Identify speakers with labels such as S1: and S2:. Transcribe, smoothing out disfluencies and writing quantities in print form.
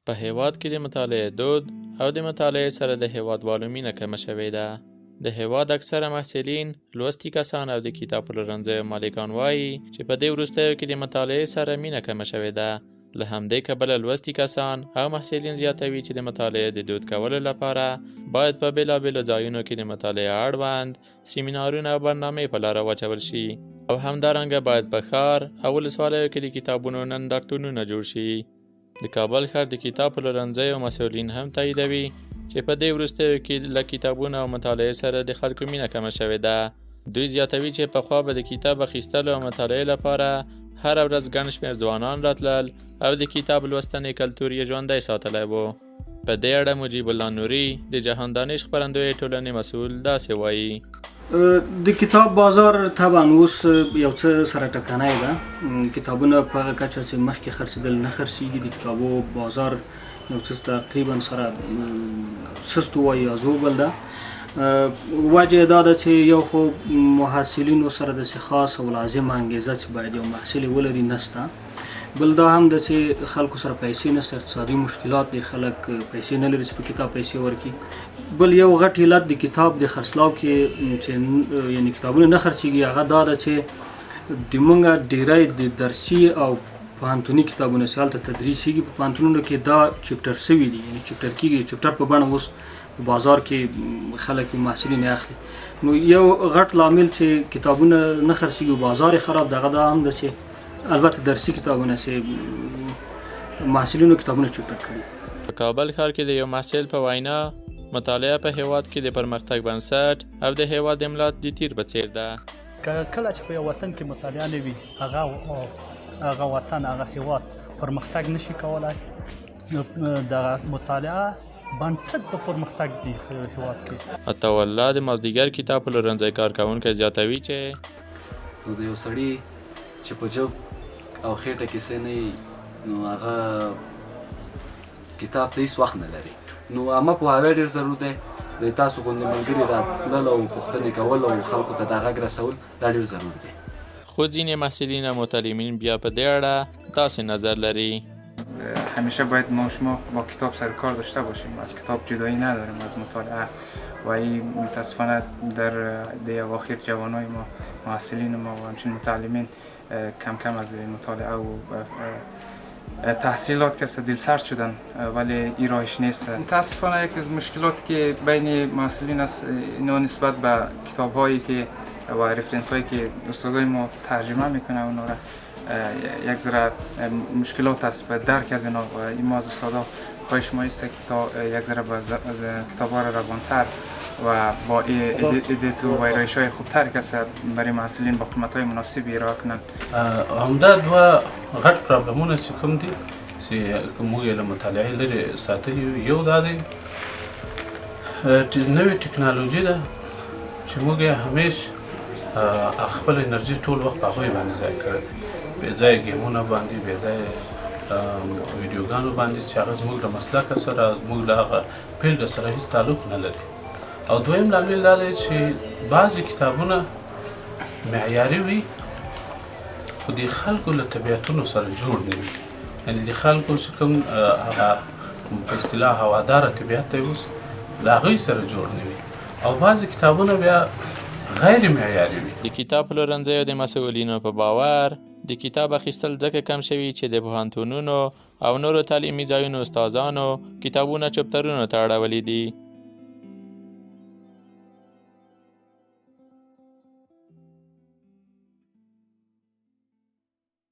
S1: په هیواد کې د مطالعې دود او د مطالعې سره د هیوادوالو مینه کمه شوې ده. د هیواد اکثره محصلین، لوستي کسان او د کتاب پلورنځیو مالکان وایي چې په دې وروستیو کې د مطالعې سره مینه کمه شوې ده. له همدې کبله لوستي کسان او محصلین زیاتوي چې د مطالعې د دود کولو لپاره باید په بېلابېلو ځایونو کې د مطالعې اړوند سیمینارونه او برنامې په لاره واچول شي، او همدارنګه باید په ښار او ولسوالیو کې د کتابونو نندارتونونه جوړ شي. د کابل ښار د کتاب پلورنځیو مسؤلین هم تاییدوي چې په دې وروستیو کې له کتابونو او مطالعې سره د خلکو مینه کمه شوې ده. دوی زیاتوي چې پخوا به د کتاب اخیستلو او مطالعې لپاره هر ورځ ګڼ شمېر ځوانان راتلل او د کتاب لوستنې کلتور یې ژوندی ساتلی و. په دې اړه مجیب الله نوري د جهان دانش خپرندوی ټولنې مسؤل داسې وایي:
S2: د کتاب بازار طبعا اوس یو څه سره ټکنی ده. کتابونه په هغه کچه چې مخکې خرڅېدل نه خرڅېږي. د کتابو بازار یو څه تقریبا سره سست وایي یا زوبل ده. وجه دا ده چې یو خو محصلینو سره داسې خاص او لازمه انګیزه چې باید یو محصل ولري نسته. بل دا هم ده چې خلکو سره پیسې نشته، اقتصادي مشکلات دي، خلک پیسې نه لري چې په کتاب پیسې ورکړي. بل یو غټ علت د کتاب د خرڅلاو کې چې یعنی کتابونه نه خرڅېږي هغه دا ده چې د موږ ډیری د درسي او پوهنتوني کتابونه چې هلته تدریس کېږي په پوهنتونونو کې دا چپټر سوي دي، یعنی چپټر کېږي، چپټر په بڼه اوس په بازار کې خلک محصلین اخلي. نو یو غټ لامل چې کتابونه نه خرڅېږي او بازار یې خراب دغه دا هم ده چې البته درسي کتابونه چې محصلینو کتابونه چپټر کړي.
S1: په کابل ښار کې د یو محصل په وینا مطالعه په هیواد کې د پرمختګ بنسټ او د هیواد د ملا د تیر په څیر ده.
S3: کله چې په یو وطن کې مطالعه نه وي هغه وطن هغه هیواد پرمختګ نشي کولای. د مطالعه بنسټ د پرمختګ دی هیواد کې.
S1: عطاالله د مازدیګر کتاب پلورنځی کارکوونکی زیاتوي چې
S4: د یو سړي چې په جوب او خېټه کې څه نه وي نو هغه کتاب ته هېڅ وخت نه لري. نو عامه پوهاوی ډېر ضرور دی. د تاسو غوندې ملګري راتلل او پوښتنې کول او خلکو ته دا غږ رسول دا ډېر ضرور دی.
S1: خو ځینې محصلین او متعلمین بیا په دې اړه داسې نظر لري:
S5: همیشه باید ما شما با کتاب سر کار داشته باشیم، از کتاب جدایی نداریم از مطالعه و این متاسفانه در اواخر جوانای ما محصلین ما و همچنین متعلمین کم کم از مطالعه و تحصیلات که دلسرد شدن ولی این راهش نیست. متاسفانه یکی از مشکلاتی که بین محصلین است اینا نسبت به کتاب هایی که و رفرنس هایی که استادای ما ترجمه میکنه اونا را یک ذره مشکلات است به درک از اینا و این ما از استادا خواهش ما است که تا یک ذره کتاب ها را روانتر و با ایدیت و ویرایش های خوبتر کسی برای محصلین با قیمت های مناسبی ارائه کنند.
S6: همدا دوه غټ پرابلمونه چې کوم دي چې موږ یې له مطالعې لرې ساتلي یو دا دی نوې ټکنالوژي ده چې موږ یې همیشه خپل انرژي ټول وخت په هغوی باندې ضایع کړی دی، بې ځایه ګیمونه باندې، بې ځایه ویډیوګانو باندې چې هغه زموږ له مسلکه سره زموږ له هغه فیلډ سره هېڅ تعلق نه لري. او دویم لامل دا دی چې بعضې کتابونه معیاري وي خو د خلکو له طبیعتونو سره جوړ نه وي، یعنې د خلکو چې کوم هغه په اصطلاح هواداره طبیعت دی اوس له هغوی سره جوړ نه وي، او بعضې کتابونه بیا غیر معیاري وي.
S1: د کتاب پلورنځیو د مسؤلینو په باور د کتاب اخیستل ځکه کم شوي چې د پوهنتونونو او نورو تعلیمي ځایونو استادانو کتابونه چپټرونو ته اړولي دي.